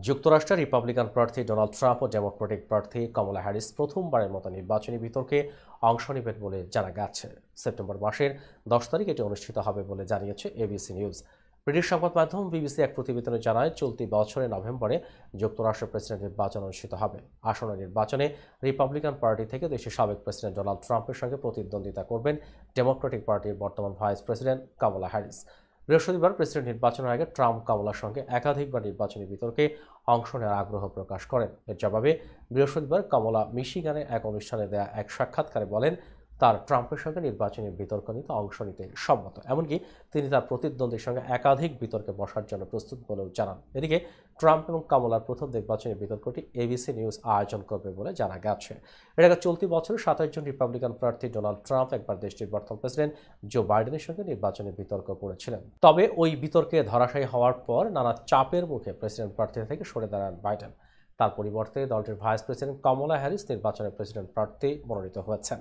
যুক্তরাষ্ট্রের রিপাবলিকান প্রার্থী Donald Trump ও Democratic প্রার্থী কমলা হ্যারিস প্রথমবারের মতো নির্বাচনী বিতর্কে অংশ নেবেন বলে জানা গেছে। সেপ্টেম্বর মাসের 10 তারিখ এটি অনুষ্ঠিত হবে বলে জানিয়েছে এবিসি নিউজ। ব্রিটিশ সংবাদ মাধ্যম বিবিসি এক প্রতিবেদনে জানায়, চলতি বছরের নভেম্বরে যুক্তরাষ্ট্রের প্রেসিডেন্ট নির্বাচন অনুষ্ঠিত হবে। আসন্ন নির্বাচনে রিপাবলিকান পার্টি থেকে দেশের সাবেক প্রেসিডেন্ট ডোনাল্ড ট্রাম্পের সঙ্গে প্রতিদ্বন্দ্বিতা করবেন ডেমোক্রেটিক পার্টির বর্তমান ভাইস প্রেসিডেন্ট কমলা হ্যারিস। বৃহস্পতিবার প্রেসিডেন্ট নির্বাচনের আগে ট্রাম্প কমলার সঙ্গে একাধিকবার নির্বাচনী বিতর্কে অংশ নেওয়ার আগ্রহ প্রকাশ করেন। এর জবাবে বৃহস্পতিবার কমলা মিশিগানে এক অনুষ্ঠানে দেয়া এক সাক্ষাৎকারে বলেন, তার ট্রাম্পের সঙ্গে নির্বাচনী বিতর্ক নিতে অংশ নিতে সম্মত। এমনকি তিনি তার প্রতিদ্বন্দ্বীর সঙ্গে একাধিক বিতর্কে বসার জন্য প্রস্তুত বলেও জানান। এদিকে ট্রাম্প এবং কমলার প্রথম নির্বাচনী বিতর্কটি এবিসি নিউজ আয়োজন করবে বলে জানা গেছে। এর আগে চলতি বছরে 27 জন রিপাবলিকান প্রার্থী ডোনাল্ড ট্রাম্প একবার দেশটির বর্তমান প্রেসিডেন্ট জো বাইডেনের সঙ্গে নির্বাচনী বিতর্ক করেছিলেন। তবে ওই বিতর্কে ধরাশায়ী হওয়ার পর নানা চাপের মুখে প্রেসিডেন্ট প্রার্থী থেকে সরে দাঁড়ান বাইডেন। তার পরিবর্তে দলটির ভাইস প্রেসিডেন্ট কমলা হ্যারিস নির্বাচনে প্রেসিডেন্ট প্রার্থী মনোনীত হয়েছেন।